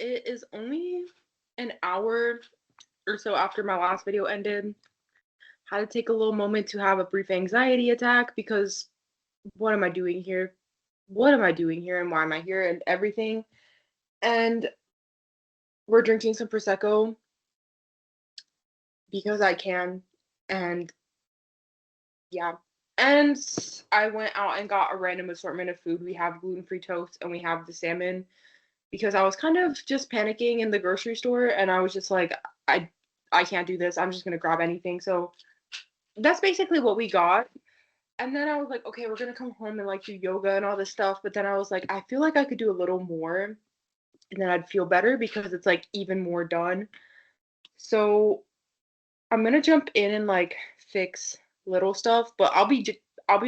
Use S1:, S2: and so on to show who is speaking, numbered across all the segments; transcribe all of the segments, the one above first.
S1: it is only an hour or so after my last video ended. Had to take a little moment to have a brief anxiety attack because what am I doing here? What am I doing here and why am I here and everything? And we're drinking some prosecco because I can, and yeah. And I went out and got a random assortment of food. We have gluten-free toast and we have the salmon because I was kind of just panicking in the grocery store and I was just like, I I can't do this. I'm just gonna grab anything. So that's basically what we got. And then I was like, okay, we're gonna come home and like do yoga and all this stuff. But then I was like, I feel like I could do a little more and then I'd feel better because it's like even more done. So I'm gonna jump in and like fix little stuff, but I'll be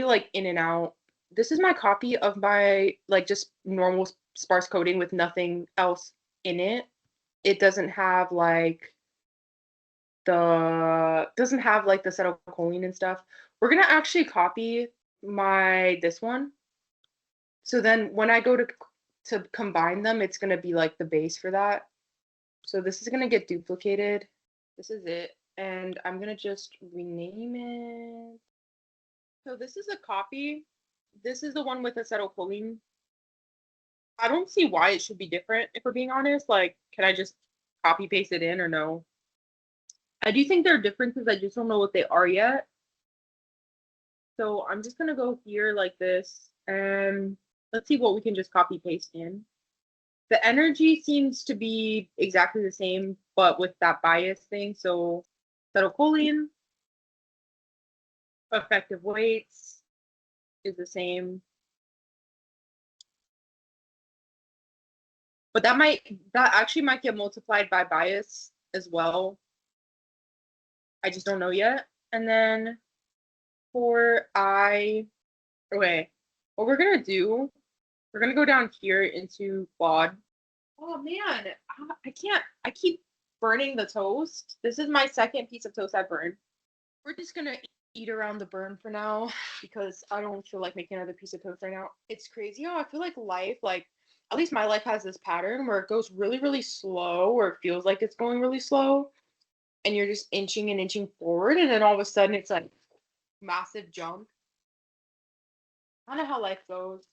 S1: like in and out. This is my copy of my like just normal sparse coating with nothing else in it. It doesn't have like the acetylcholine and stuff. We're gonna actually copy my this one. So then when I go to combine them, it's gonna be like the base for that. So this is gonna get duplicated. This is it. And I'm gonna just rename it. So this is a copy. This is the one with acetylcholine. I don't see why it should be different, if we're being honest. Like, can I just copy paste it in or no? I do think there are differences. I just don't know what they are yet. So I'm just gonna go here like this and let's see what we can just copy paste in. The energy seems to be exactly the same, but with that bias thing. So acetylcholine, effective weights is the same. But that actually might get multiplied by bias as well. I just don't know yet. And then for okay, what we're gonna do, we're gonna go down here into quad. Oh man, I keep burning the toast. This is my second piece of toast I burned. We're just gonna eat around the burn for now because I don't feel like making another piece of toast right now. It's crazy how I feel like life, like at least my life has this pattern where it goes really, really slow, or it feels like it's going really slow, and you're just inching and inching forward, and then all of a sudden it's like massive jump. Kind of how life goes.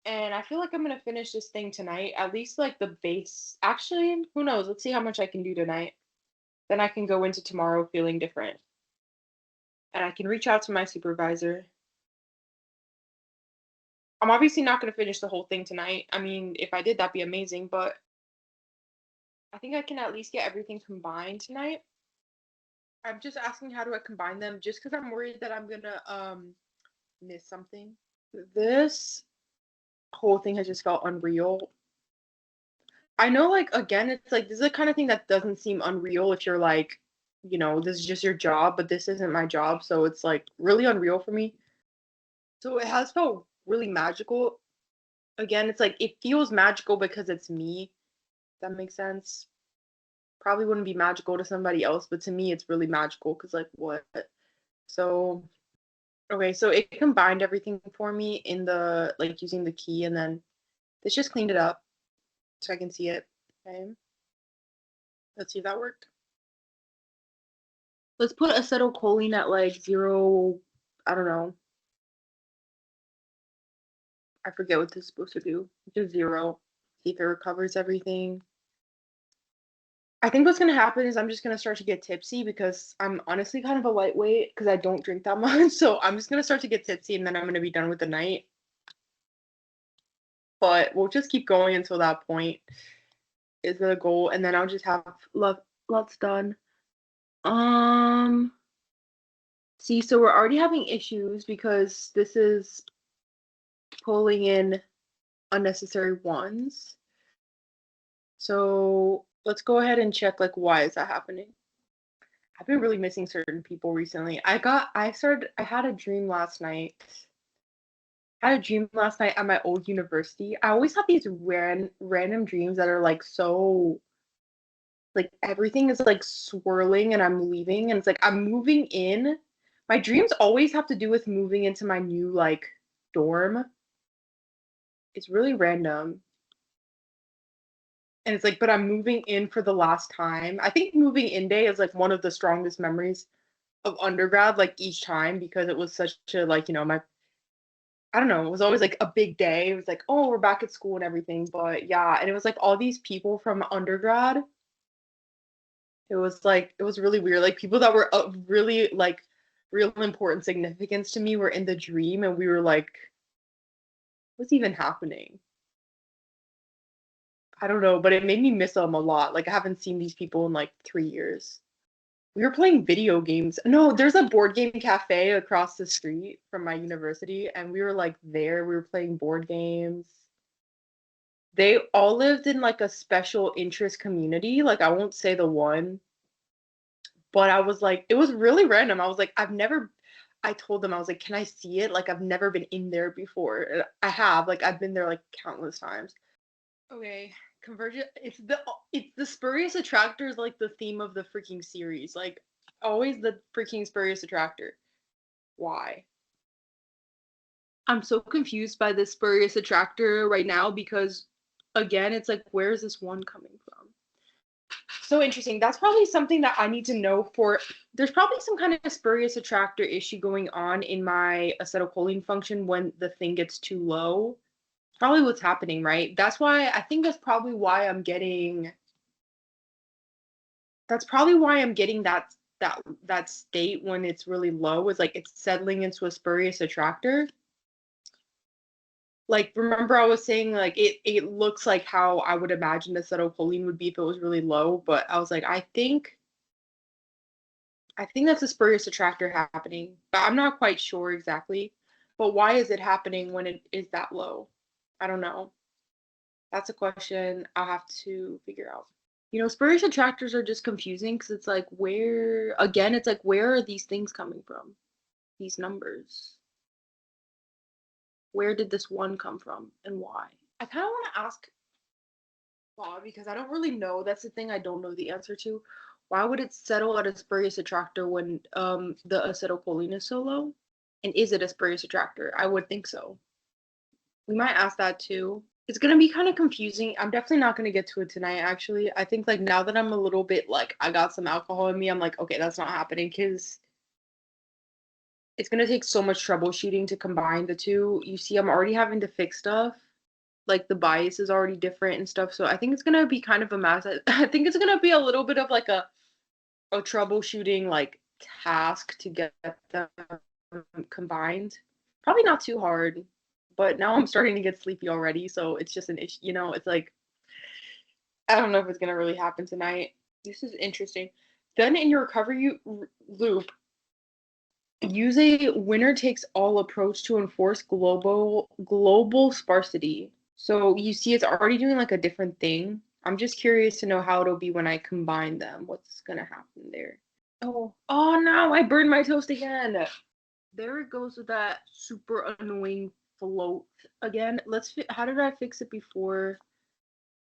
S1: And I feel like I'm gonna finish this thing tonight, at least like the base. Actually, who knows? Let's see how much I can do tonight. Then I can go into tomorrow feeling different. And I can reach out to my supervisor. I'm obviously not gonna finish the whole thing tonight. I mean, if I did, that'd be amazing, but I think I can at least get everything combined tonight. I'm just asking how do I combine them just because I'm worried that I'm gonna miss something. This whole thing has just felt unreal. I know, like, again, it's like this is the kind of thing that doesn't seem unreal if you're like, this is just your job, but this isn't my job, so it's like really unreal for me. So it has felt really magical. Again, it's like it feels magical because it's me. If that makes sense. Probably wouldn't be magical to somebody else, but to me, it's really magical because, like, what? So, okay, so it combined everything for me in the like using the key, and then it's just cleaned it up so I can see it. Okay, let's see if that worked. Let's put acetylcholine at like 0. I don't know. I forget what this is supposed to do. Just 0. See if it recovers everything. I think what's gonna happen is I'm just gonna start to get tipsy because I'm honestly kind of a lightweight because I don't drink that much. So I'm just gonna start to get tipsy and then I'm gonna be done with the night. But we'll just keep going until that point is the goal, and then I'll just have lots done. Um, See, so we're already having issues because this is pulling in unnecessary ones. So let's go ahead and check like why is that happening? I've been really missing certain people recently. I had a dream last night. I had a dream last night at my old university. I always have these random dreams that are like so like everything is like swirling and I'm leaving and it's like I'm moving in. My dreams always have to do with moving into my new like dorm. It's really random. And it's like, but I'm moving in for the last time. I think moving in day is like one of the strongest memories of undergrad, like each time, because it was such a like, my I don't know, it was always like a big day. It was like, oh, we're back at school and everything. But yeah, and it was like all these people from undergrad. It was really weird. Like people that were really like real important significance to me were in the dream, and we were like, what's even happening? I don't know, but it made me miss them a lot. Like I haven't seen these people in like 3 years. We were playing video games. No, there's a board game cafe across the street from my university, and we were like there. We were playing board games. They all lived in like a special interest community. Like I won't say the one, but I was like, it was really random. I was like, I told them, I was like, can I see it? Like I've never been in there before. And I have, like I've been there like countless times. Okay, Convergent. It's the spurious attractor is like the theme of the freaking series. Like always the freaking spurious attractor. Why? I'm so confused by this spurious attractor right now because again, it's like where is this one coming from? So interesting. That's probably something that I need to know for. There's probably some kind of spurious attractor issue going on in my acetylcholine function when the thing gets too low. Probably what's happening, right? That's why I think that's probably why I'm getting that state when it's really low is like it's settling into a spurious attractor. Like remember I was saying like it looks like how I would imagine acetylcholine would be if it was really low, but I was like I think that's a spurious attractor happening, but I'm not quite sure exactly. But why is it happening when it is that low? I don't know. That's a question I'll have to figure out. Spurious attractors are just confusing because it's like again, it's like where are these things coming from? These numbers. Where did this one come from and why? I kind of want to ask Bob because I don't really know. That's the thing I don't know the answer to. Why would it settle at a spurious attractor when the acetylcholine is so low? And is it a spurious attractor? I would think so. We might ask that too. It's gonna be kind of confusing. I'm definitely not gonna get to it tonight, actually. I think like now that I'm a little bit like I got some alcohol in me, I'm like, okay, that's not happening because it's gonna take so much troubleshooting to combine the two. You see, I'm already having to fix stuff. Like the bias is already different and stuff. So I think it's gonna be kind of a mess. I think it's gonna be a little bit of like a troubleshooting like task to get them combined. Probably not too hard, but now I'm starting to get sleepy already, so it's just an issue. It's like I don't know if it's gonna really happen tonight. This is interesting. Then in your recovery loop, use a winner takes all approach to enforce global sparsity. So you see, it's already doing like a different thing. I'm just curious to know how it'll be when I combine them. What's gonna happen there? Oh no! I burned my toast again. There it goes with that super annoying float again. How did I fix it before?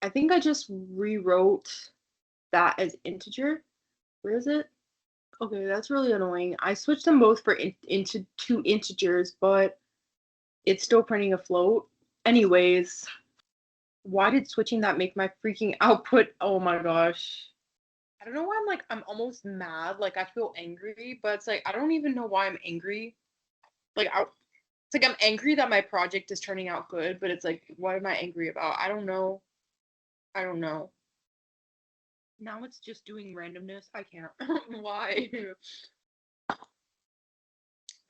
S1: I think I just rewrote that as integer. Where is it? Okay, that's really annoying. I switched them both for into two integers, but it's still printing a float. Anyways, why did switching that make my freaking output? Oh my gosh. I don't know why I'm almost mad. Like I feel angry, but it's like I don't even know why I'm angry. It's like I'm angry that my project is turning out good, but it's like what am I angry about? I don't know. I don't know. Now it's just doing randomness. I can't. Why?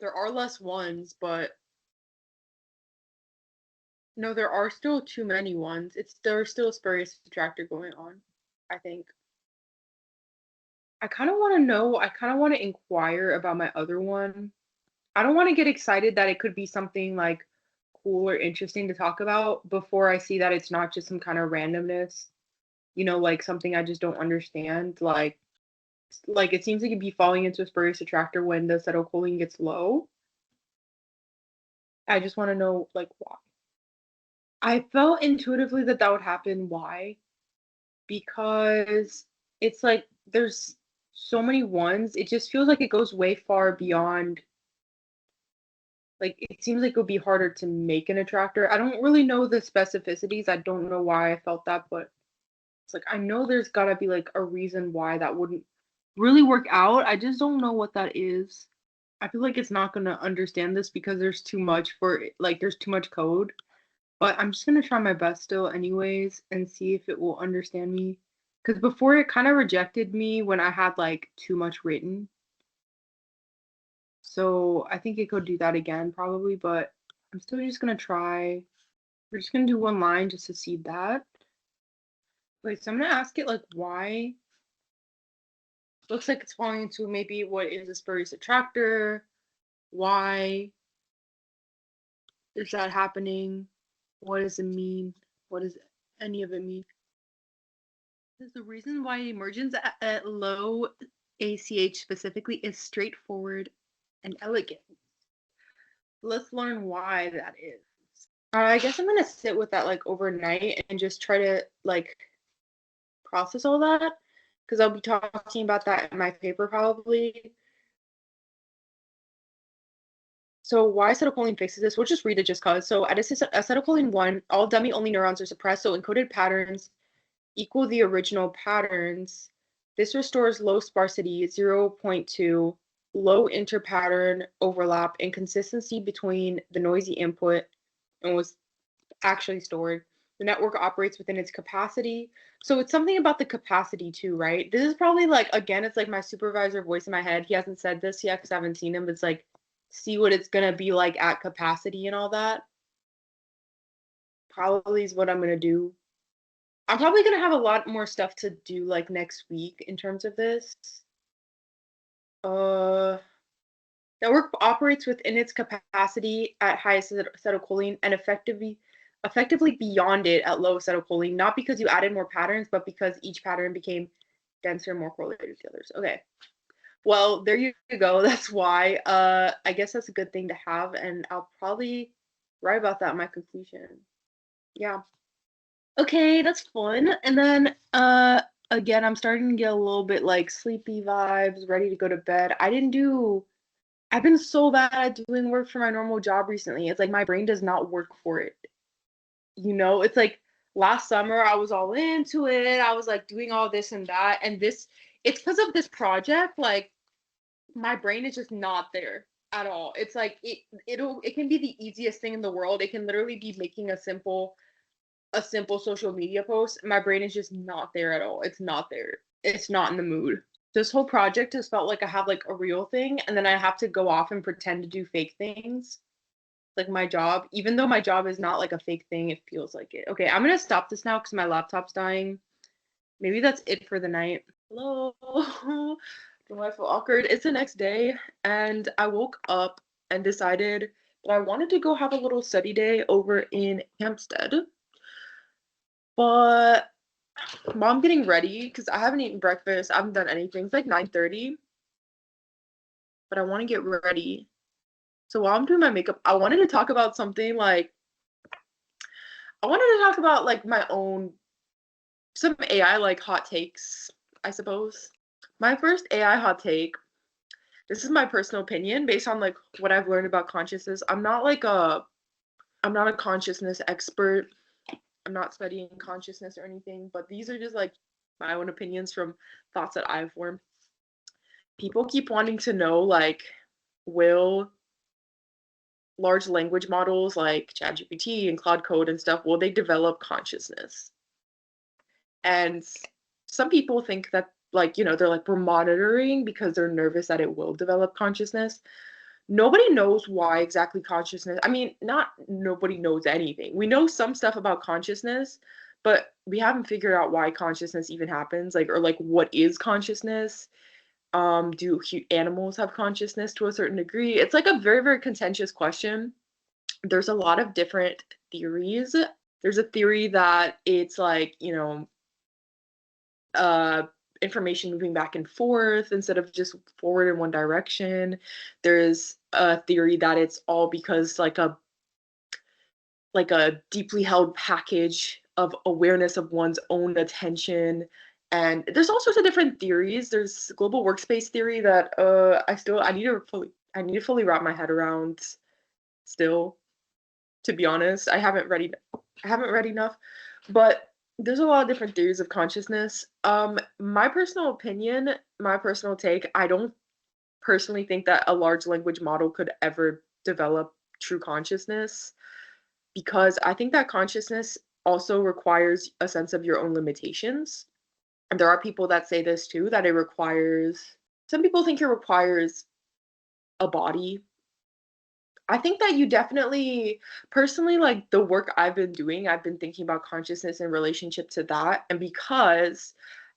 S1: There are less ones, but no, there are still too many ones. There's still a spurious attractor going on, I think. I kind of want to know, I kind of want to inquire about my other one. I don't want to get excited that it could be something like cool or interesting to talk about before I see that it's not just some kind of randomness, like something I just don't understand. Like it seems like it'd be falling into a spurious attractor when the acetylcholine gets low. I just want to know like why. I felt intuitively that that would happen. Why? Because it's like there's so many ones. It just feels like it goes way far beyond. Like it seems like it would be harder to make an attractor. I don't really know the specificities. I don't know why I felt that, but It's like I know there's gotta be like a reason why that wouldn't really work out. I just don't know what that is. I feel like it's not gonna understand this because there's too much for it, like there's too much code. But I'm just gonna try my best still anyways and see if it will understand me. Because before it kind of rejected me when I had like too much written. So I think it could do that again probably, but I'm still just gonna try. We're just gonna do one line just to see that. Wait, so I'm gonna ask it like why. Looks like it's falling into maybe what is a spurious attractor? Why is that happening? What does it mean? What does any of it mean? There's the reason why emergence at low ACH specifically is straightforward and elegant. Let's learn why that is. I guess I'm gonna sit with that like overnight and just try to like process all that because I'll be talking about that in my paper probably. So why acetylcholine fixes this? We'll just read it just cause. So at acetylcholine 1, all dummy-only neurons are suppressed, so encoded patterns equal the original patterns. This restores low sparsity, 0.2, low interpattern overlap, and consistency between the noisy input and was actually stored. The network operates within its capacity. So it's something about the capacity too, right? This is probably like, again, it's like my supervisor voice in my head. He hasn't said this yet because I haven't seen him, but it's like, see what it's going to be like at capacity and all that. Probably is what I'm going to do. I'm probably going to have a lot more stuff to do like next week in terms of this. Network operates within its capacity at high acetylcholine and effectively beyond it at low acetylcholine, not because you added more patterns, but because each pattern became denser and more correlated to others. Okay. Well, there you go. That's why. I guess that's a good thing to have, and I'll probably write about that in my conclusion. Yeah. Okay, that's fun. And then again, I'm starting to get a little bit like sleepy vibes, ready to go to bed. I've been so bad at doing work for my normal job recently. It's like my brain does not work for it. It's like last summer I was all into it. I was like doing all this and that. And it's because of this project, like my brain is just not there at all. It's like it can be the easiest thing in the world. It can literally be making a simple social media post. My brain is just not there at all. It's not there. It's not in the mood. This whole project has felt like I have like a real thing and then I have to go off and pretend to do fake things. Like my job, even though my job is not like a fake thing, it feels like it. Okay, I'm gonna stop this now because my laptop's dying. Maybe that's it for the night. Hello. Do I feel awkward? It's the next day and I woke up and decided that I wanted to go have a little study day over in Hampstead. But mom getting ready because I haven't eaten breakfast. I haven't done anything. It's like 9:30, but I want to get ready. So while I'm doing my makeup, I wanted to talk about something like I wanted to talk about like my own some AI like hot takes, I suppose. My first AI hot take. This is my personal opinion based on like what I've learned about consciousness. I'm not a consciousness expert. I'm not studying consciousness or anything, but these are just like my own opinions from thoughts that I've formed. People keep wanting to know like will large language models like ChatGPT and Cloud Code and stuff, will they develop consciousness? And some people think that like, they're like we're monitoring because they're nervous that it will develop consciousness. Nobody knows why exactly consciousness. I mean, not nobody knows anything. We know some stuff about consciousness, but we haven't figured out why consciousness even happens, like or like what is consciousness? Do animals have consciousness to a certain degree? It's like a very, very contentious question. There's a lot of different theories. There's a theory that it's like, uh, information moving back and forth instead of just forward in one direction. There's a theory that it's all because like a deeply held package of awareness of one's own attention. And there's all sorts of different theories. There's global workspace theory that I need to fully wrap my head around still, to be honest. I haven't read enough. But There's a lot of different theories of consciousness. My personal opinion, my personal take, I don't personally think that a large language model could ever develop true consciousness because I think that consciousness also requires a sense of your own limitations. And there are people that say this too, that it requires, some people think it requires a body. I think that you definitely, personally, like the work I've been doing, I've been thinking about consciousness in relationship to that. And because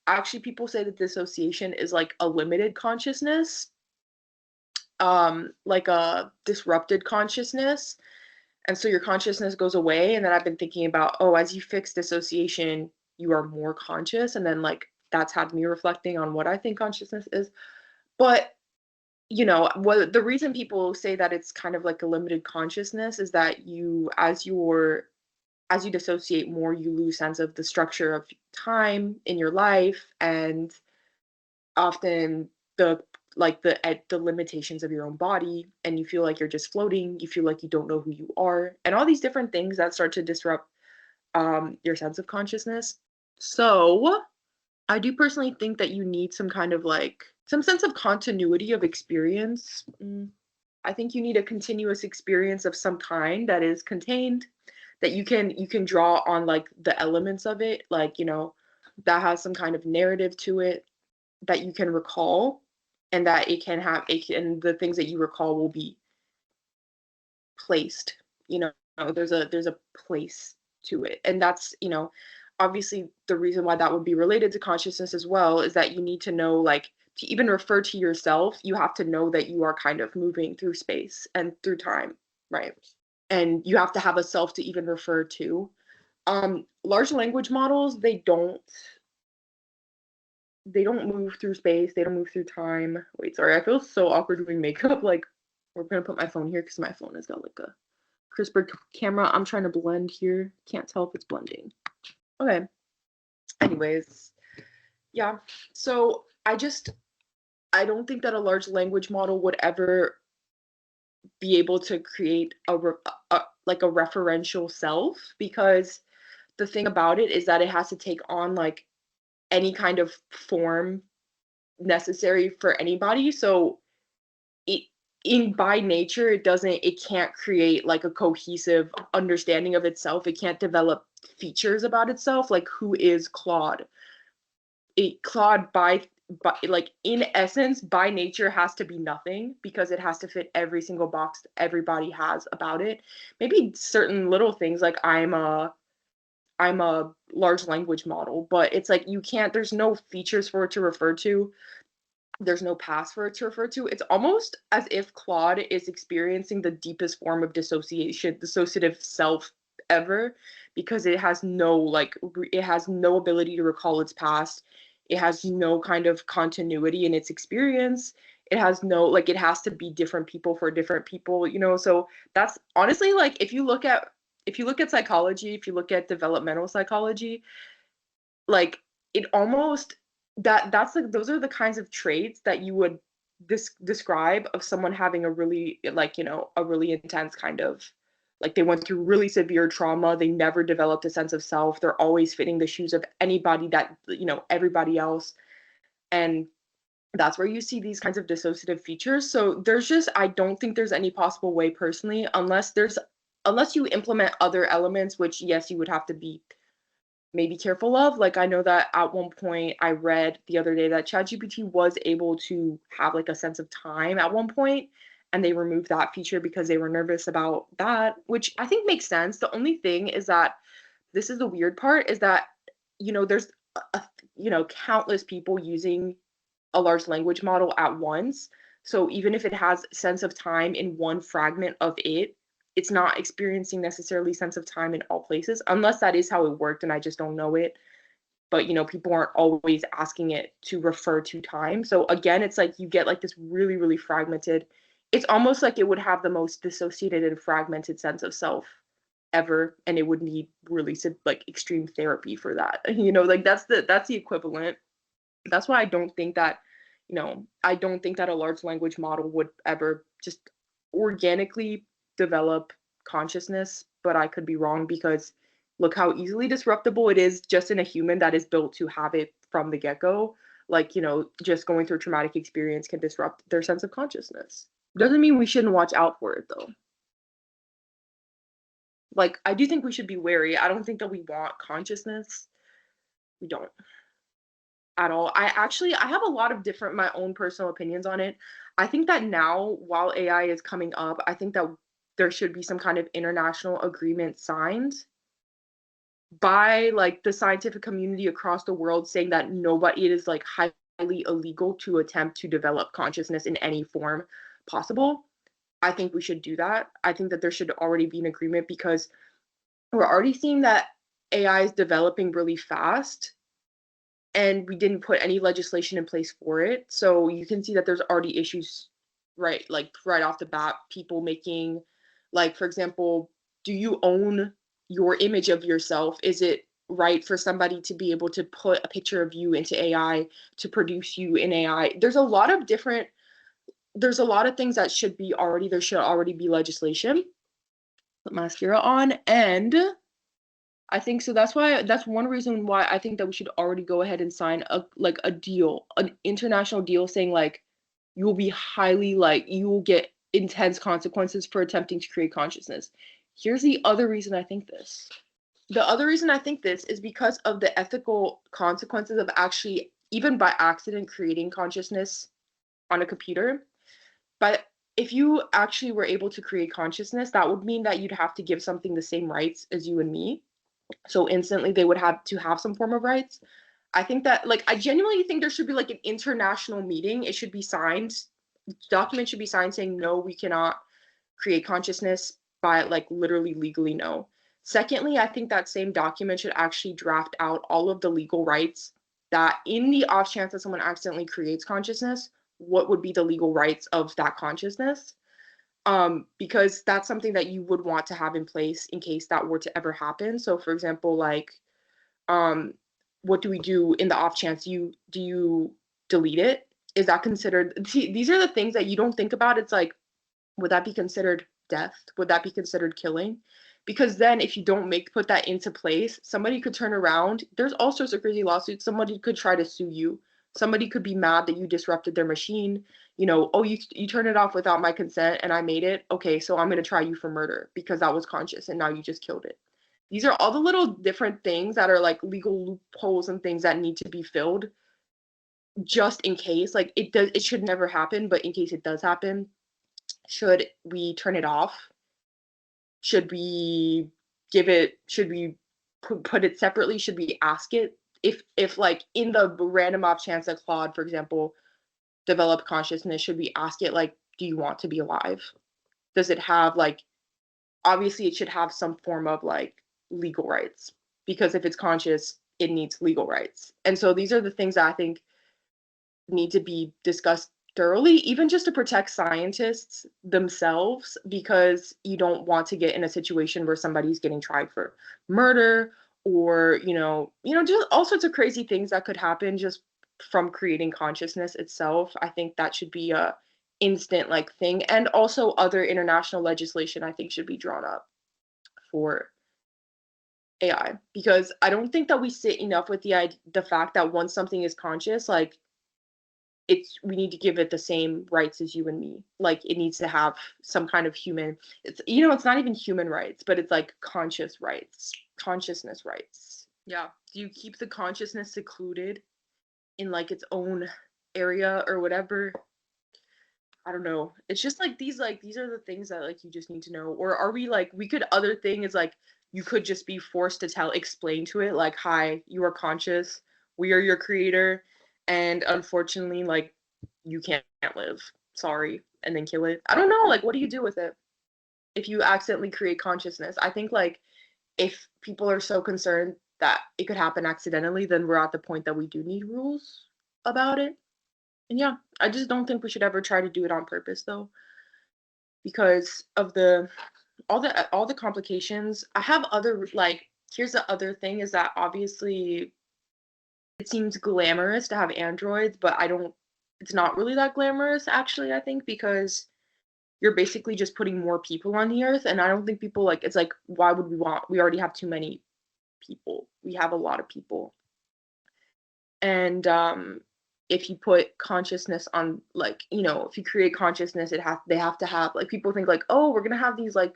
S1: actually people say that dissociation is like a limited consciousness, like a disrupted consciousness. And so your consciousness goes away. And then I've been thinking about, oh, as you fix dissociation, you are more conscious. And then like that's had me reflecting on what I think consciousness is. But what the reason people say that it's kind of like a limited consciousness is that as you dissociate more, you lose sense of the structure of time in your life and often the the limitations of your own body, and you feel like you're just floating, you feel like you don't know who you are, and all these different things that start to disrupt your sense of consciousness. So I do personally think that you need some kind of like some sense of continuity of experience. I think you need a continuous experience of some kind that is contained, that you can draw on like the elements of it, like, that has some kind of narrative to it that you can recall, and that and the things that you recall will be placed, you know, there's a place to it. And that's, obviously the reason why that would be related to consciousness as well is that you need to know, like, to even refer to yourself, you have to know that you are kind of moving through space and through time, right? And you have to have a self to even refer to. Large language models, they don't move through space, they don't move through time. Wait, sorry, I feel so awkward doing makeup. Like, we're gonna put my phone here because my phone has got like a crisper camera. I'm trying to blend here. Can't tell if it's blending. Okay. Anyways, yeah. So I don't think that a large language model would ever be able to create like a referential self, because the thing about it is that it has to take on like any kind of form necessary for anybody. So it in by nature it can't create like a cohesive understanding of itself. It can't develop features about itself, like who is Claude. Claude by like in essence by nature has to be nothing because it has to fit every single box everybody has about it. Maybe certain little things like I'm a large language model, but it's like you can't, there's no features for it to refer to, there's no past for it to refer to. It's almost as if Claude is experiencing the deepest form of dissociative self ever, because it has no ability to recall its past. It has no kind of continuity in its experience. It has no, like, it has to be different people for different people, So that's honestly, like, if you look at psychology, if you look at developmental psychology, like, it almost that's like those are the kinds of traits that you would describe of someone having a really, like, a really intense kind of, like, they went through really severe trauma, they never developed a sense of self, they're always fitting the shoes of anybody that, everybody else. And that's where you see these kinds of dissociative features. So I don't think there's any possible way personally, unless you implement other elements, which yes, you would have to be maybe careful of. Like, I know that at one point I read the other day that ChatGPT was able to have like a sense of time at one point, and they removed that feature because they were nervous about that, which I think makes sense. The only thing is that this is the weird part, is that there's countless people using a large language model at once. So even if it has sense of time in one fragment of it, it's not experiencing necessarily sense of time in all places, unless that is how it worked and I just don't know it. But people aren't always asking it to refer to time. So again, it's like you get like this really, really fragmented. It's almost like it would have the most dissociated and fragmented sense of self ever, and it would need really like extreme therapy for that. Like that's the equivalent. That's why I don't think that a large language model would ever just organically develop consciousness, but I could be wrong because look how easily disruptible it is just in a human that is built to have it from the get-go. Like, just going through a traumatic experience can disrupt their sense of consciousness. Doesn't mean we shouldn't watch out for it though. Like, I do think we should be wary. I don't think that we want consciousness. We don't at all. I have a lot of different my own personal opinions on it. I think that now, while AI is coming up, I think that there should be some kind of international agreement signed by like the scientific community across the world saying that nobody, it is like highly illegal to attempt to develop consciousness in any form possible. I think we should do that. I think that there should already be an agreement because we're already seeing that AI is developing really fast and we didn't put any legislation in place for it. So you can see that there's already issues, right? Like right off the bat, people making, like, for example, do you own your image of yourself? Is it right for somebody to be able to put a picture of you into AI to produce you in AI? There's a lot of things that there should already be legislation. Put mascara on, and I think so. That's one reason why I think that we should already go ahead and sign a deal, an international deal saying like you will get intense consequences for attempting to create consciousness. Here's the other reason I think this. The other reason I think this is because of the ethical consequences of actually, even by accident, creating consciousness on a computer. But if you actually were able to create consciousness, that would mean that you'd have to give something the same rights as you and me. So instantly they would have to have some form of rights. I think that, like, I genuinely think there should be like an international meeting. It should be signed. Document should be signed saying no, we cannot create consciousness by like literally legally no. Secondly, I think that same document should actually draft out all of the legal rights that in the off chance that someone accidentally creates consciousness, what would be the legal rights of that consciousness? Because that's something that you would want to have in place in case that were to ever happen. So for example, like, um, what do we do in the off chance you delete it? Is that considered, see, these are the things that you don't think about. It's like, would that be considered death? Would that be considered killing? Because then if you don't put that into place, somebody could turn around. There's all sorts of crazy lawsuits. Somebody could try to sue you. Somebody could be mad that you disrupted their machine. Oh, you turned it off without my consent and I made it. Okay, so I'm going to try you for murder because that was conscious and now you just killed it. These are all the little different things that are like legal loopholes and things that need to be filled just in case. Like, it should never happen, but in case it does happen, should we turn it off? Should we should we put it separately? Should we ask it if like in the random off chance that Claude, for example, develop consciousness, should we ask it like, do you want to be alive? Does it have like, obviously it should have some form of like legal rights, because if it's conscious, it needs legal rights. And so these are the things that I think need to be discussed thoroughly, even just to protect scientists themselves, because you don't want to get in a situation where somebody's getting tried for murder or, just all sorts of crazy things that could happen just from creating consciousness itself. I think that should be a instant like thing. And also other international legislation I think should be drawn up for AI, because I don't think that we sit enough with the fact that once something is conscious, like, we need to give it the same rights as you and me. Like, it needs to have some kind of it's not even human rights, but it's like consciousness rights. Yeah. Do you keep the consciousness secluded in like its own area or whatever? I don't know. It's just like these are the things that like you just need to know. Or are we like, other thing is like, you could just be forced to explain to it like, hi, you are conscious, we are your creator, and unfortunately like you can't live, sorry, and then kill it. I don't know, like, what do you do with it if you accidentally create consciousness? I think like, if people are so concerned that it could happen accidentally, then we're at the point that we do need rules about it. And yeah, I just don't think we should ever try to do it on purpose though, because of all the complications. I have other like, here's the other thing is that obviously it seems glamorous to have androids, but it's not really that glamorous actually, I think, because you're basically just putting more people on the earth, and I don't think people like, it's like, why would we already have too many people. We have a lot of people. And if you put consciousness on, like, if you create consciousness, they have to have, like, people think like, oh, we're gonna have these like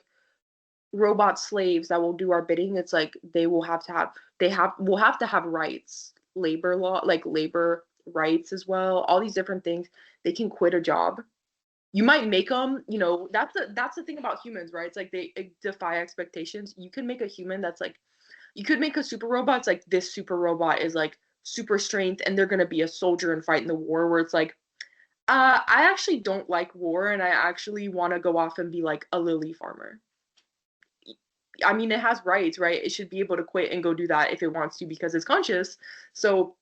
S1: robot slaves that will do our bidding. It's like they will have to have will have to have rights, labor law, like labor rights as well, all these different things. They can quit a job. You might make them, that's the thing about humans, right? It's like they defy expectations. You can make a human that's like, you could make a super robot. It's like this super robot is like super strength and they're gonna be a soldier and fight in the war, where it's like, I actually don't like war and I actually want to go off and be like a lily farmer. I mean, it has rights, right? It should be able to quit and go do that if it wants to because it's conscious. So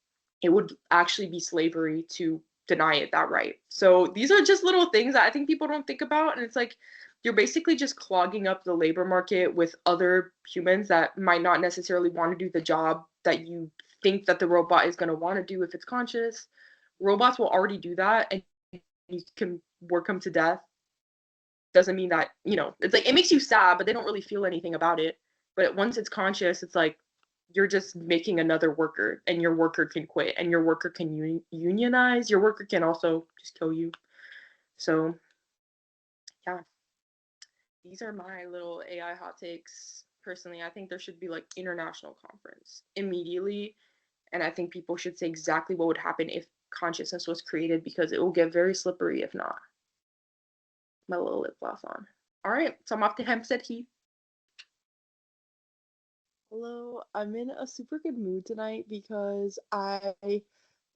S1: it would actually be slavery to deny it that right. So these are just little things that I think people don't think about. And it's like you're basically just clogging up the labor market with other humans that might not necessarily want to do the job that you think that the robot is going to want to do if it's conscious. Robots will already do that and you can work them to death. Doesn't mean that, it's like it makes you sad, but they don't really feel anything about it. But once it's conscious, it's like you're just making another worker, and your worker can quit, and your worker can unionize. Your worker can also just kill you. So, yeah, these are my little AI hot takes. Personally, I think there should be like international conference immediately, and I think people should say exactly what would happen if consciousness was created because it will get very slippery if not. My little lip gloss on. All right, so I'm off to Hempstead Heath. Hello, I'm in a super good mood tonight because I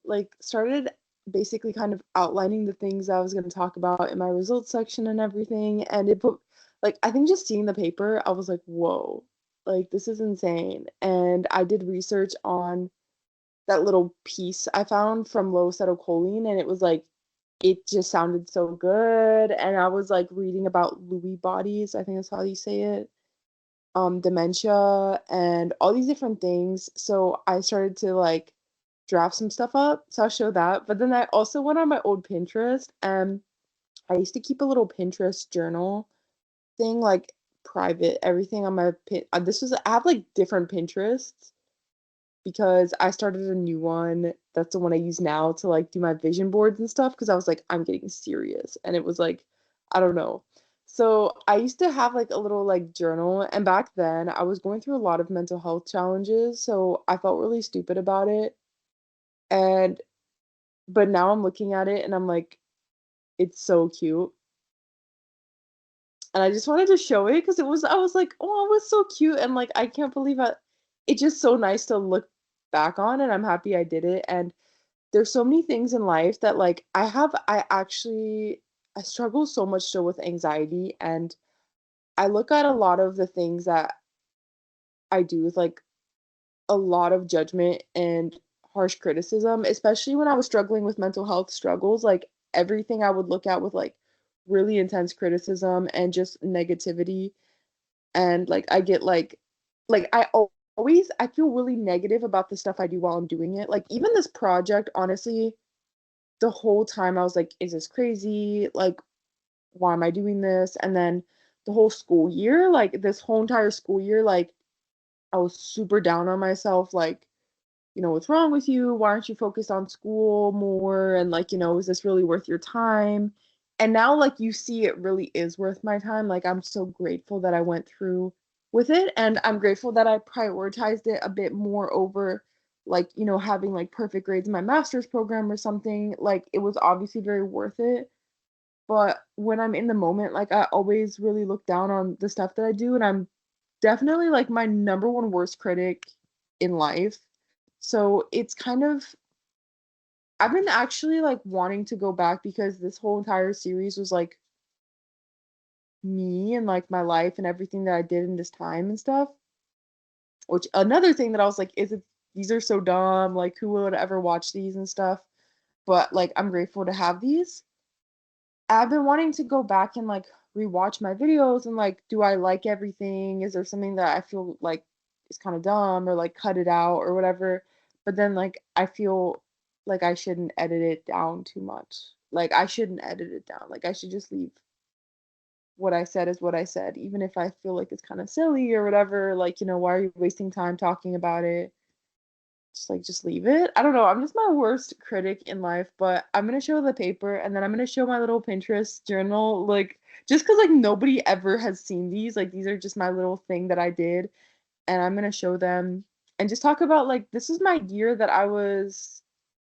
S1: like started basically kind of outlining the things I was going to talk about in my results section and everything, and it put like I think just seeing the paper, I was like, "Whoa. Like this is insane." And I did research on that little piece I found from low acetylcholine, and it was like it just sounded so good, and I was like reading about Lewy bodies, I think that's how you say it, dementia and all these different things. So I started to like draft some stuff up. So I'll show that. But then I also went on my old Pinterest and I used to keep a little Pinterest journal thing, like private, everything on my pin. I have like different Pinterests because I started a new one. That's the one I use now to like do my vision boards and stuff because I was like, I'm getting serious. And it was like, I don't know. So I used to have like a little like journal, and back then I was going through a lot of mental health challenges, so I felt really stupid about it. And but now I'm looking at it and I'm like, it's so cute. And I just wanted to show it because I was like, oh, it was so cute. And like, I can't believe it's just so nice to look back on. And I'm happy I did it. And there's so many things in life that like I struggle so much still with anxiety. And I look at a lot of the things that I do with like a lot of judgment and harsh criticism, especially when I was struggling with mental health struggles. Like everything I would look at with like really intense criticism and just negativity. And like I get like always I feel really negative about the stuff I do while I'm doing it. Like even this project, honestly, the whole time I was like, is this crazy? Like, why am I doing this? And then the whole school year, like this whole entire school year, like I was super down on myself, like, what's wrong with you? Why aren't you focused on school more? And like, is this really worth your time? And now like you see it really is worth my time. Like I'm so grateful that I went through with it, and I'm grateful that I prioritized it a bit more over like, having like perfect grades in my master's program or something. Like it was obviously very worth it. But when I'm in the moment, like I always really look down on the stuff that I do, and I'm definitely like my number one worst critic in life. So it's kind of I've been actually like wanting to go back because this whole entire series was like me and like my life and everything that I did in this time and stuff. Which another thing that I was like, is it these are so dumb, like who would ever watch these and stuff. But like I'm grateful to have these. I've been wanting to go back and like rewatch my videos and like, do I like everything? Is there something that I feel like is kind of dumb or like cut it out or whatever? But then like I feel like I shouldn't edit it down too much. Like I shouldn't edit it down. Like I should just leave what I said is what I said, even if I feel like it's kind of silly or whatever. Like, why are you wasting time talking about it? Just leave it. I don't know. I'm just my worst critic in life, but I'm gonna show the paper and then I'm gonna show my little Pinterest journal, like just because like nobody ever has seen these. Like these are just my little thing that I did, and I'm gonna show them and just talk about like this is my year that I was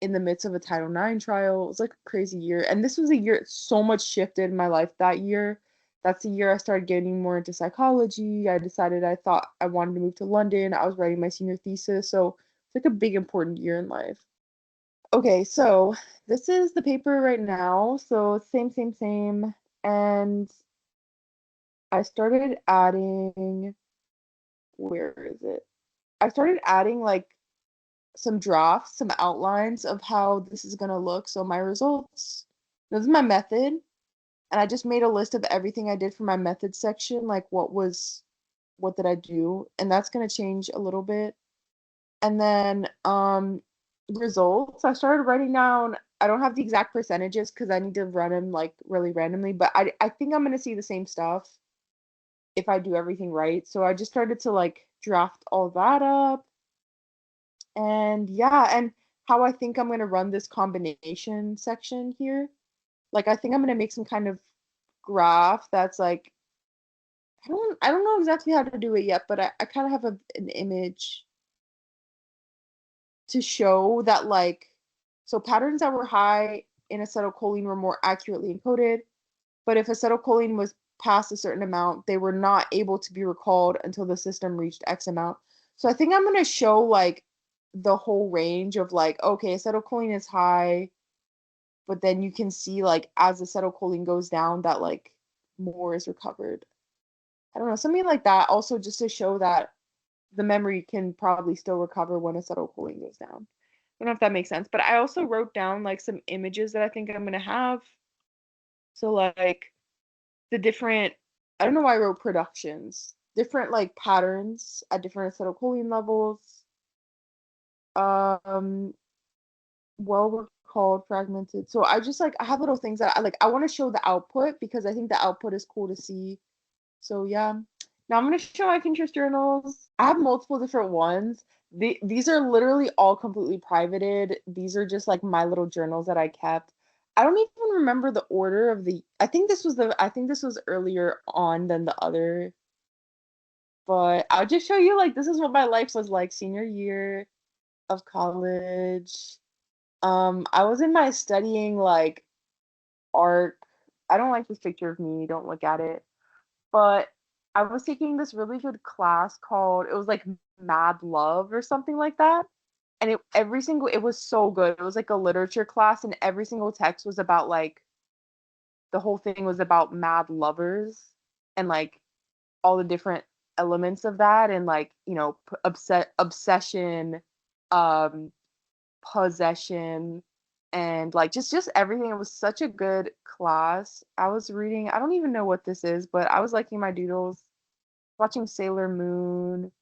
S1: in the midst of a Title IX trial. It was like a crazy year. And this was a year so much shifted in my life that year. That's the year I started getting more into psychology. I decided I thought I wanted to move to London. I was writing my senior thesis. So it's like a big important year in life. Okay, so this is the paper right now. So same, same, same. And I started adding, where is it? I started adding like some drafts, some outlines of how this is gonna look. So my results, this is my method, and I just made a list of everything I did for my method section, like what did I do, and that's gonna change a little bit. And then results, I started writing down. I don't have the exact percentages because I need to run them like really randomly, but I think I'm gonna see the same stuff if I do everything right. So I just started to like draft all that up. And yeah, and how I think I'm gonna run this combination section here. Like I think I'm gonna make some kind of graph that's like I don't know exactly how to do it yet, but I kind of have an image to show that like so patterns that were high in acetylcholine were more accurately encoded, but if acetylcholine was past a certain amount, they were not able to be recalled until the system reached X amount. So I think I'm gonna show like the whole range of like, okay, acetylcholine is high, but then you can see like as acetylcholine goes down that like more is recovered. I don't know, something like that. Also, just to show that the memory can probably still recover when acetylcholine goes down. I don't know if that makes sense, but I also wrote down like some images that I think I'm gonna have. So like the different, I don't know why I wrote productions, different like patterns at different acetylcholine levels. Um, well recalled, fragmented. So I just like I have little things that I like. I want to show the output because I think the output is cool to see. So yeah. Now I'm gonna show my Pinterest journals. I have multiple different ones. These are literally all completely privated. These are just like my little journals that I kept. I don't even remember the order of the. I think this was earlier on than the other. But I'll just show you like this is what my life was like senior year of college. I was in my studying like art. I don't like this picture of me, don't look at it. But I was taking this really good class called it was like Mad Love or something like that. And it was so good. It was like a literature class and every single text was about like the whole thing was about mad lovers and like all the different elements of that and like, obsession, um possession, and like just everything. It was such a good class. I was reading, I don't even know what this is, but I was liking my doodles, watching Sailor Moon.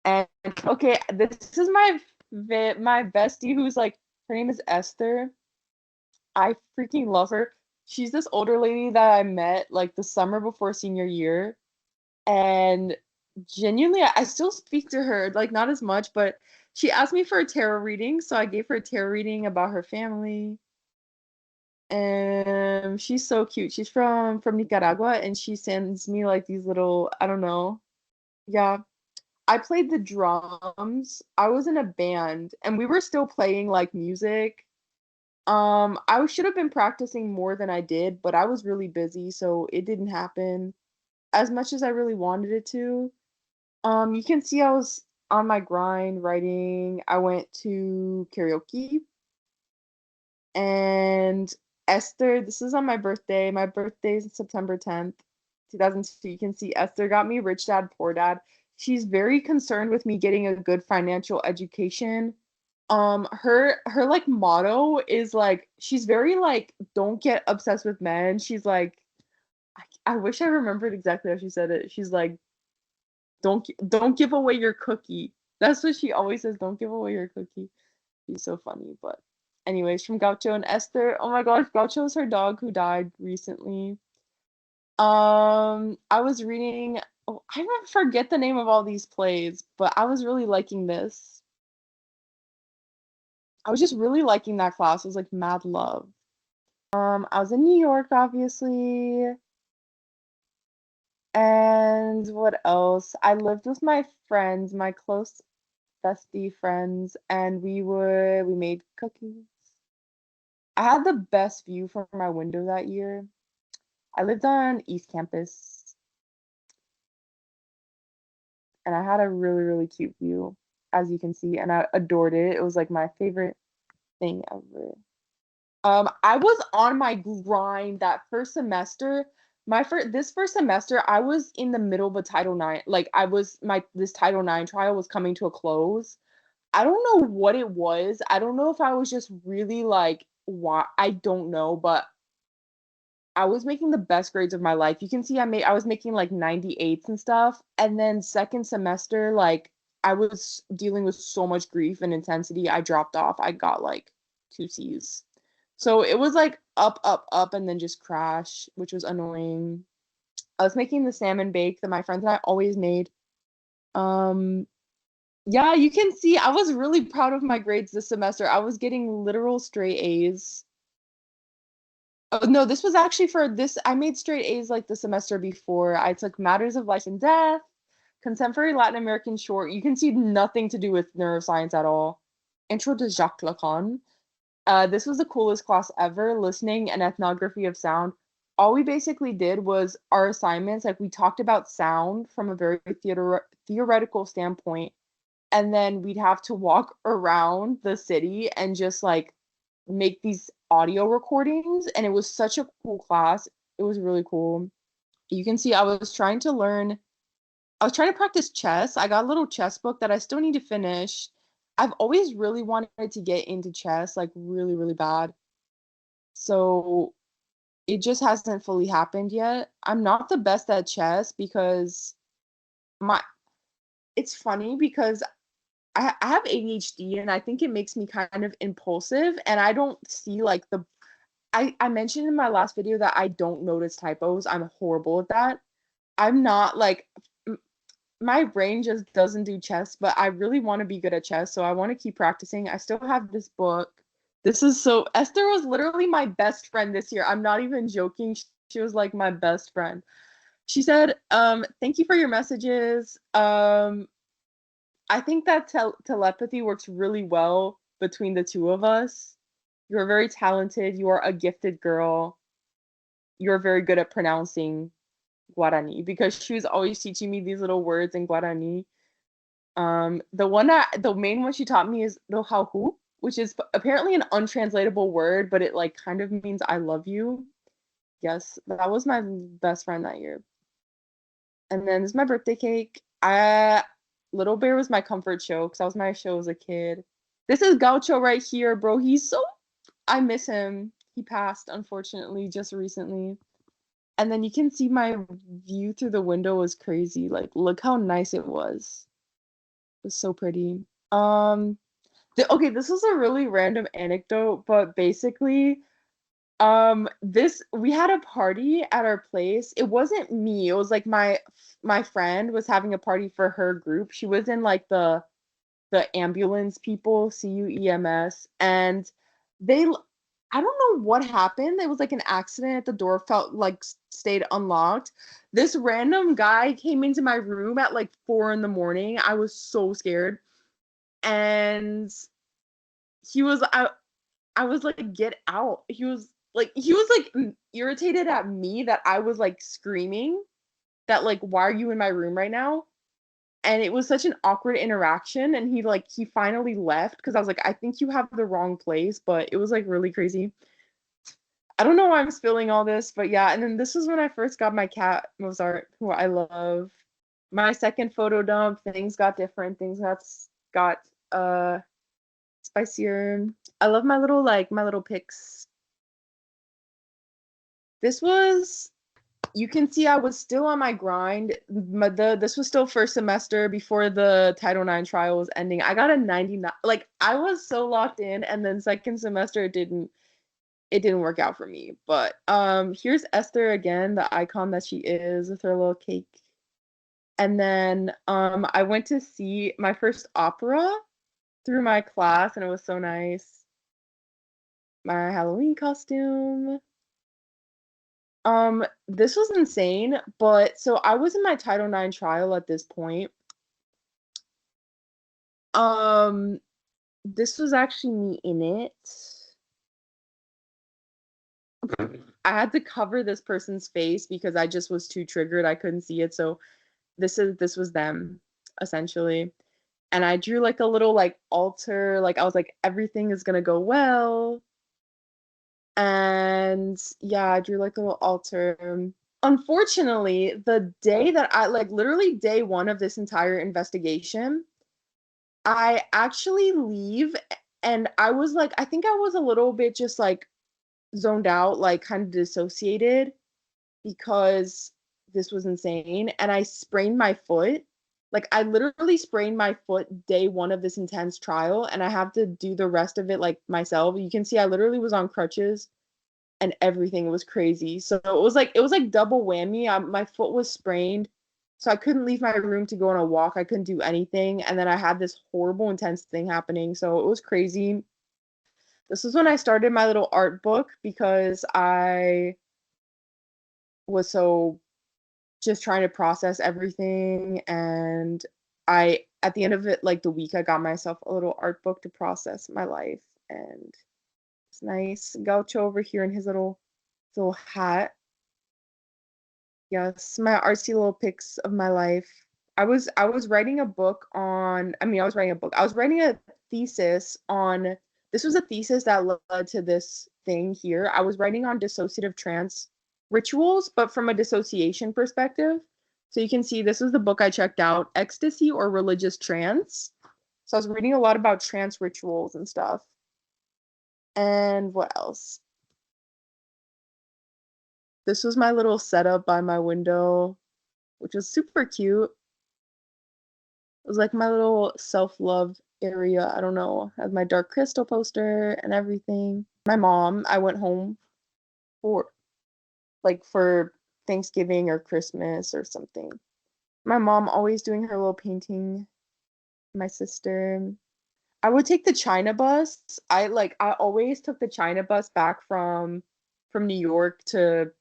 S1: And okay, this is my bestie who's like her name is Esther. I freaking love her. She's this older lady that I met like the summer before senior year, and genuinely I still speak to her, like not as much, but she asked me for a tarot reading, so I gave her a tarot reading about her family. And she's so cute. She's from Nicaragua, and she sends me like these little, I don't know. Yeah. I played the drums. I was in a band and we were still playing like music. I should have been practicing more than I did, but I was really busy, so it didn't happen as much as I really wanted it to. You can see I was on my grind writing. I went to karaoke, and Esther, this is on my birthday. My birthday is September 10th, 2002. You can see Esther got me Rich Dad Poor Dad. She's very concerned with me getting a good financial education. Her like motto is like she's very like don't get obsessed with men. She's like I wish I remembered exactly how she said it. She's like don't give away your cookie. That's what she always says. Don't give away your cookie. She's so funny. But anyways, from Gaucho and Esther. Oh my gosh, Gaucho is her dog who died recently. I was reading, oh, forget the name of all these plays, but I was really liking this. I was just really liking that class. It was like Mad Love. I was in New York, obviously. And what else? I lived with my friends, my close bestie friends, and we made cookies. I had the best view from my window that year. I lived on East Campus, and I had a really, really cute view, as you can see, and I adored it. It was like my favorite thing ever. I was on my grind that first semester. This first semester, I was in the middle of a Title IX. Like I was my this Title IX trial was coming to a close. I don't know what it was. I don't know if I was just really like why I don't know, but I was making the best grades of my life. You can see I was making like 98s and stuff. And then second semester, like I was dealing with so much grief and intensity, I dropped off. I got like two C's. So it was like up, up, up, and then just crash, which was annoying. I was making the salmon bake that my friends and I always made. Um, yeah, you can see I was really proud of my grades this semester. I was getting literal straight A's. Oh, no, this was actually for this. I made straight A's like the semester before. I took Matters of Life and Death, Contemporary Latin American Short. You can see nothing to do with neuroscience at all. Intro to Jacques Lacan. This was the coolest class ever, listening and ethnography of sound. All we basically did was our assignments, like we talked about sound from a very theoretical standpoint, and then we'd have to walk around the city and just like make these audio recordings. And it was such a cool class. It was really cool. You can see I was trying to practice chess. I got a little chess book that I still need to finish. I've always really wanted to get into chess, like really, really bad. So it just hasn't fully happened yet. I'm not the best at chess because my it's funny because I have ADHD and I think it makes me kind of impulsive and I don't see like I mentioned in my last video that I don't notice typos. I'm horrible at that. I'm not like my brain just doesn't do chess, but I really want to be good at chess, so I want to keep practicing. I still have this book. This is so Esther was literally my best friend this year. I'm not even joking. She was like my best friend. She said, thank you for your messages. I think that telepathy works really well between the two of us. You're very talented. You are a gifted girl. You're very good at pronouncing Guarani because she was always teaching me these little words in Guarani. The main one she taught me is Rohauhu, which is apparently an untranslatable word, but it like kind of means I love you. Yes, that was my best friend that year. And then this is my birthday cake. Little Bear was my comfort show because that was my show as a kid. This is Gaucho right here, bro. I miss him. He passed, unfortunately, just recently. And then you can see my view through the window was crazy. Like, look how nice it was. It was so pretty. Okay, this was a really random anecdote, but basically, this we had a party at our place. It wasn't me. It was like my friend was having a party for her group. She was in like the ambulance people, CUEMS, and they I don't know what happened. It was like an accident. The door felt like stayed unlocked. This random guy came into my room at like 4 in the morning. I was so scared. And he was I was like, get out. He was like irritated at me that I was like screaming that like why are you in my room right now? And it was such an awkward interaction and he finally left because I was like, I think you have the wrong place, but it was like really crazy. I don't know why I'm spilling all this, but yeah, and then this is when I first got my cat, Mozart, who I love. My second photo dump, things got different, got spicier. I love my little pics. This was you can see I was still on my grind. This was still first semester before the Title IX trial was ending. I got a 99. Like I was so locked in, and then second semester it didn't. it didn't work out for me. But here's Esther again, the icon that she is with her little cake. And then I went to see my first opera through my class, and it was so nice. My Halloween costume. This was insane, but so I was in my Title IX trial at this point. Um, this was actually me in it. I had to cover this person's face because I just was too triggered. I couldn't see it. So this was them, essentially. And I drew like a little like altar, like I was like, everything is gonna go well. And yeah, I drew like a little altar. Unfortunately, the day that I like literally day one of this entire investigation, I actually leave and I was like, I think I was a little bit just like zoned out, like kind of dissociated because this was insane. And I sprained my foot. Like I literally sprained my foot day one of this intense trial, and I have to do the rest of it like myself. You can see I literally was on crutches and everything was crazy. So it was like double whammy. My foot was sprained, so I couldn't leave my room to go on a walk. I couldn't do anything, and then I had this horrible intense thing happening. So it was crazy. This is when I started my little art book because I was so just trying to process everything, and I at the end of it like the week I got myself a little art book to process my life, and it's nice. Gaucho over here in his little hat. Yes, my artsy little pics of my life. I was writing a book on, I mean, I was writing a book. I was writing a thesis on, this was a thesis that led to this thing here. I was writing on dissociative trance rituals, but from a dissociation perspective. So you can see this is the book I checked out, Ecstasy or Religious Trance. So I was reading a lot about trance rituals and stuff. And what else? This was my little setup by my window, which was super cute. It was like my little self-love area. I don't know. I had my Dark Crystal poster and everything. My mom, I went home for for Thanksgiving or Christmas or something. My mom always doing her little painting. My sister. I would take the China bus. I always took the China bus back from New York to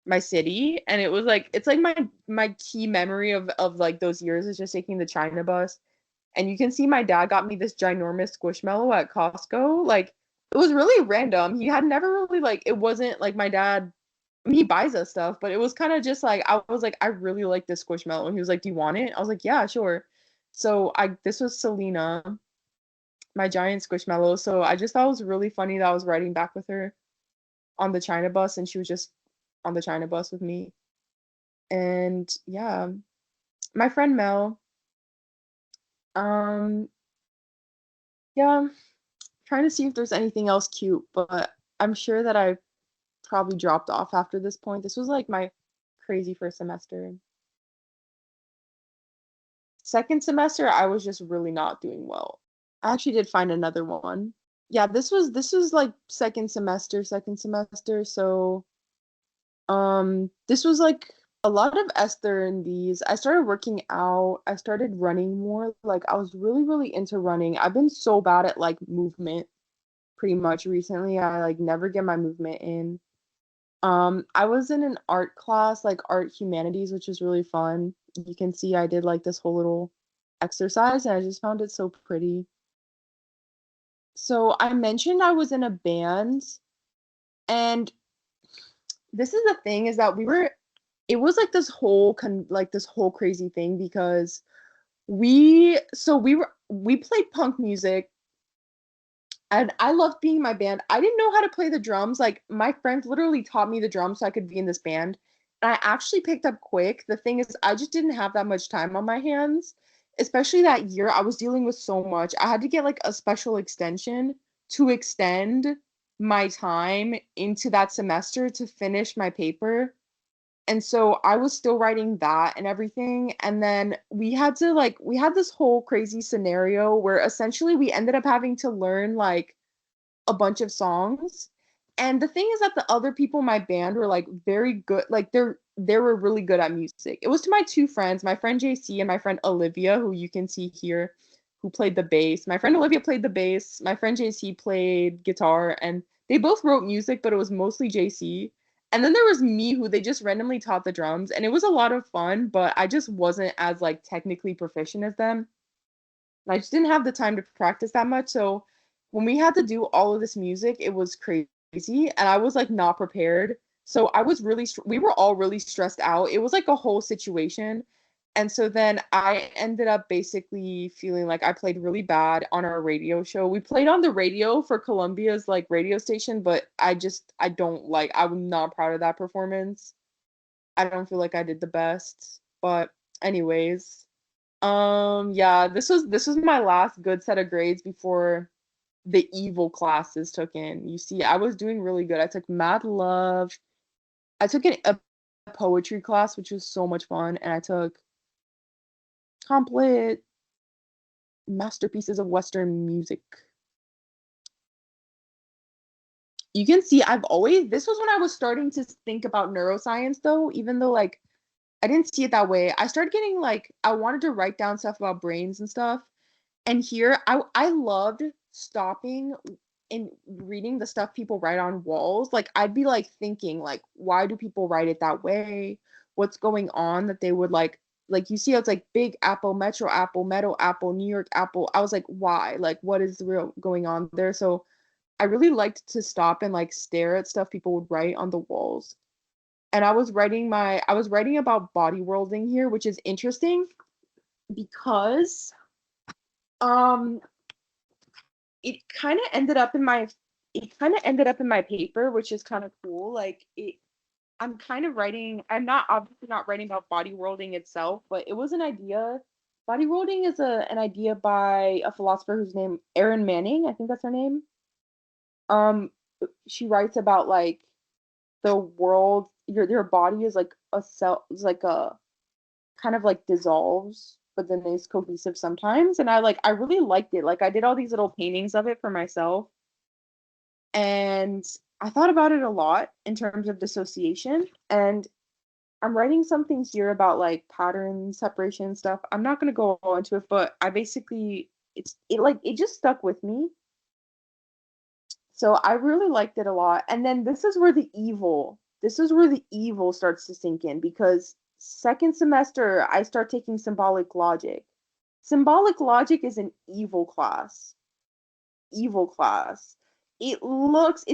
S1: my city, and it was like it's like my key memory of like those years is just taking the China bus. And you can see my dad got me this ginormous squishmallow at Costco. Like it was really random. He had never really like it wasn't like my dad, I mean, he buys us stuff, but it was kind of just like I was like, I really like this squishmallow. And he was like, do you want it? I was like, yeah, sure. So I this was Selena, my giant squishmallow. So I just thought it was really funny that I was riding back with her on the China bus and she was just on the China bus with me. And yeah, my friend Mel, um, yeah, trying to see if there's anything else cute, but I'm sure that I probably dropped off after this point. This was like my crazy first semester. Second semester, I was just really not doing well. I actually did find another one. Yeah, this was like second semester. So this was like a lot of Esther in these. I started working out. I started running more. Like I was really into running. I've been so bad at like movement pretty much recently. I like never get my movement in. I was in an art class, like art humanities, which was really fun. You can see I did like this whole little exercise and I just found it so pretty. So I mentioned I was in a band, and this is the thing is that it was like this whole like this whole crazy thing because we played punk music, and I loved being in my band. I didn't know how to play the drums. Like my friends literally taught me the drums so I could be in this band. And I actually picked up quick. The thing is, I just didn't have that much time on my hands. Especially that year, I was dealing with so much. I had to get like a special extension to extend my time into that semester to finish my paper. And so I was still writing that and everything. And then we had this whole crazy scenario where essentially we ended up having to learn like a bunch of songs. And the thing is that the other people in my band were like very good. Like they were really good at music. It was to my two friends, my friend JC and my friend Olivia, who you can see here, who played the bass. My friend Olivia played the bass. My friend JC played guitar, and they both wrote music, but it was mostly JC. And then there was me, who they just randomly taught the drums, and it was a lot of fun, but I just wasn't as like technically proficient as them. I just didn't have the time to practice that much. So when we had to do all of this music, it was crazy, and I was like not prepared. So I was really we were all really stressed out. It was like a whole situation. And so then I ended up basically feeling like I played really bad on our radio show. We played on the radio for Columbia's like radio station, but I don't like I'm not proud of that performance. I don't feel like I did the best. But anyways, yeah, this was my last good set of grades before the evil classes took in. You see, I was doing really good. I took math love. I took a poetry class, which was so much fun, and I took complete masterpieces of Western music. You can see I've always this was when I was starting to think about neuroscience though, even though like I didn't see it that way. I started getting like I wanted to write down stuff about brains and stuff. And here I loved stopping and reading the stuff people write on walls. Like I'd be like thinking like why do people write it that way? What's going on that they would like you see how it's like Big Apple, Metro Apple, Meadow Apple, New York Apple. I was like why? Like what is the real going on there? So I really liked to stop and like stare at stuff people would write on the walls. And I was writing about body worlding here, which is interesting because um it kind of ended up in my paper, which is kind of cool. Like it I'm kind of writing I'm not obviously not writing about body worlding itself, but it was an idea. Body worlding is an idea by a philosopher whose name Erin Manning, I think that's her name. Um she writes about like the world your body is like a cell is like a kind of like dissolves but then is cohesive sometimes, and I really liked it. Like I did all these little paintings of it for myself, and I thought about it a lot in terms of dissociation. And I'm writing something here about like pattern separation stuff. I'm not going to go all into it, but I basically it just stuck with me. So I really liked it a lot. And then this is where the evil starts to sink in, because second semester I start taking symbolic logic. Symbolic logic is an evil class. Evil class. It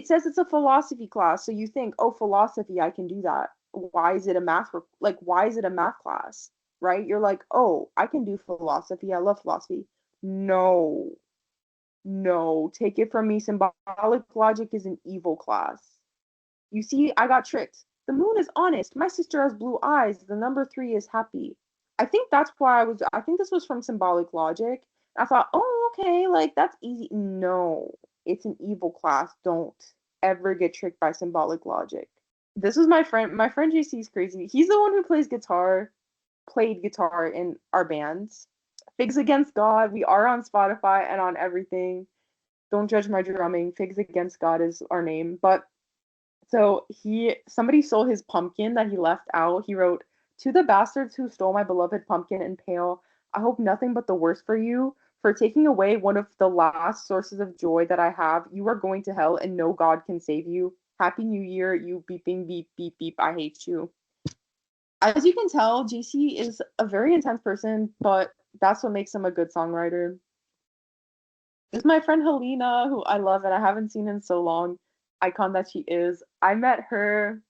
S1: says it's a philosophy class, so you think, "Oh, philosophy, I can do that." Why is it a math class? Right? You're like, "Oh, I can do philosophy. I love philosophy." No. No, take it from me. Symbolic logic is an evil class. You see, I got tricked. The moon is honest. My sister has blue eyes. The number three is happy. I think this was from symbolic logic. I thought, oh, okay, like that's easy. No, it's an evil class. Don't ever get tricked by symbolic logic. This was my friend JC is crazy. He's the one who played guitar in our bands. Figs Against God. We are on Spotify and on everything. Don't judge my drumming. Figs Against God is our name. But so somebody stole his pumpkin that he left out. He wrote, "To the bastards who stole my beloved pumpkin and pail, I hope nothing but the worst for you. For taking away one of the last sources of joy that I have, you are going to hell and no God can save you. Happy New Year, you beeping beep beep beep. I hate you." As you can tell, JC is a very intense person, but that's what makes him a good songwriter. This is my friend Helena, who I love and I haven't seen in so long. Icon that she is. I met her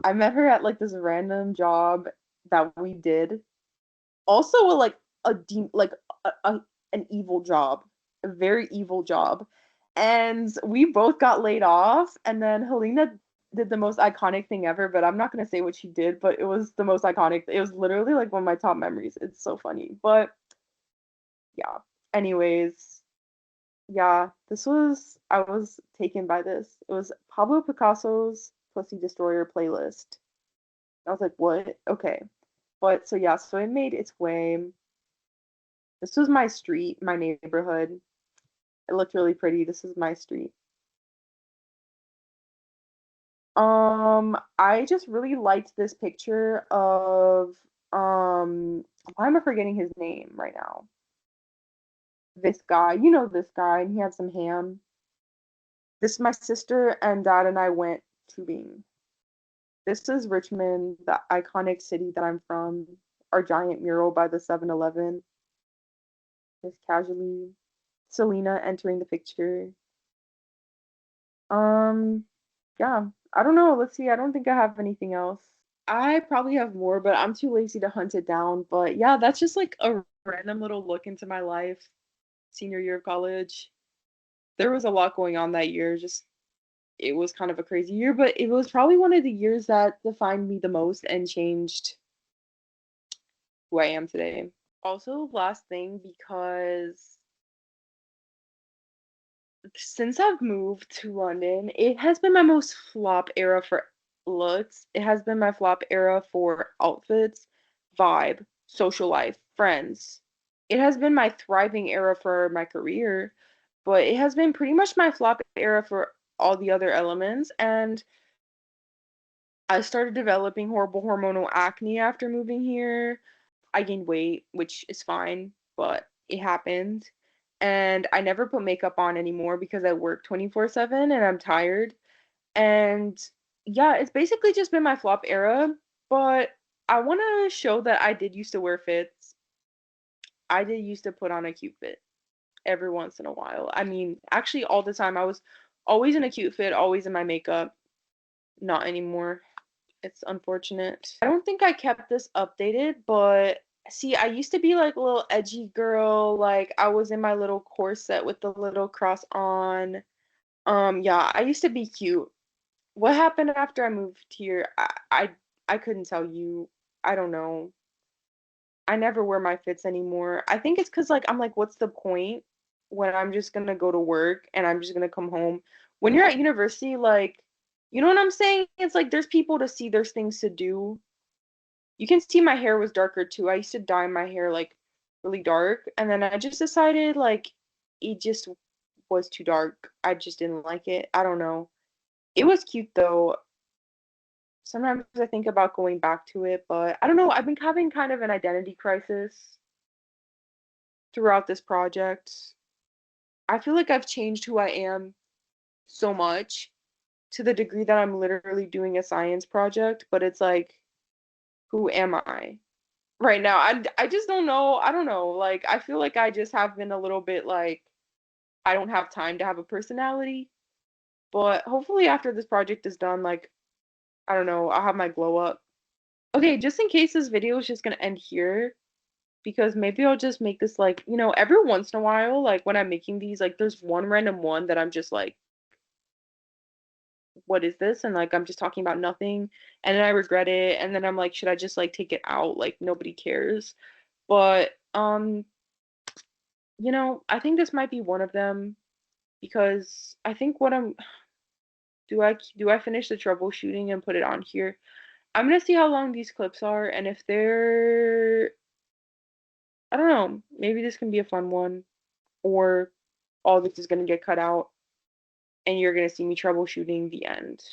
S1: at like this random job that we did. Also like a deep like an evil job. A very evil job. And we both got laid off, and then Helena did the most iconic thing ever, but I'm not gonna say what she did, but it was the most iconic. It was literally like one of my top memories. It's so funny. But yeah. Anyways, yeah, I was taken by this. It was Pablo Picasso's Pussy Destroyer playlist. I was like, what? Okay. But so yeah, so it made its way. This was my street, my neighborhood. It looked really pretty. This is my street. I just really liked this picture of why am I forgetting his name right now? This guy, you know this guy, and he had some ham. This my sister and dad and I went tubing. This is Richmond, the iconic city that I'm from. Our giant mural by the 7-Eleven. Just casually. Selena entering the picture. Um, yeah. I don't know. Let's see. I don't think I have anything else. I probably have more, but I'm too lazy to hunt it down. But yeah, that's just like a random little look into my life, senior year of college. There was a lot going on that year. Just it was kind of a crazy year, but it was probably one of the years that defined me the most and changed who I am today. Also, last thing, because since I've moved to London, it has been my most flop era for looks. It has been my flop era for outfits, vibe, social life, friends. It has been my thriving era for my career, but it has been pretty much my flop era for all the other elements. And I started developing horrible hormonal acne after moving here. I gained weight, which is fine, but it happened. And I never put makeup on anymore because I work 24/7 and I'm tired. And yeah, it's basically just been my flop era, but I want to show that I did used to wear fits. I did used to put on a cute fit every once in a while. I mean, actually all the time. I was always in a cute fit, always in my makeup. Not anymore. It's unfortunate. I don't think I kept this updated, but see, I used to be like a little edgy girl. Like I was in my little corset with the little cross on. Yeah, I used to be cute. What happened after I moved here? I couldn't tell you. I don't know. I never wear my fits anymore. I think it's 'cause like I'm like, what's the point when I'm just gonna go to work and I'm just gonna come home? When you're at university, like, you know what I'm saying? It's like there's people to see, there's things to do. You can see my hair was darker too. I used to dye my hair like really dark, and then I just decided like it just was too dark. I just didn't like it. I don't know. It was cute though. Sometimes I think about going back to it, but I don't know. I've been having kind of an identity crisis throughout this project. I feel like I've changed who I am so much to the degree that I'm literally doing a science project, but it's like, who am I? Right now. I just don't know. I don't know. Like I feel like I just have been a little bit like I don't have time to have a personality. But hopefully after this project is done, like I don't know, I'll have my glow up. Okay, just in case this video is just gonna end here, because maybe I'll just make this like, every once in a while, like when I'm making these, like there's one random one that I'm just like, what is this? And like I'm just talking about nothing, and then I regret it, and then I'm like, should I just like take it out? Like nobody cares. But I think this might be one of them because I think what I'm do I finish the troubleshooting and put it on here? I'm gonna see how long these clips are and if they're I don't know, maybe this can be a fun one or all this is gonna get cut out and you're gonna see me troubleshooting the end.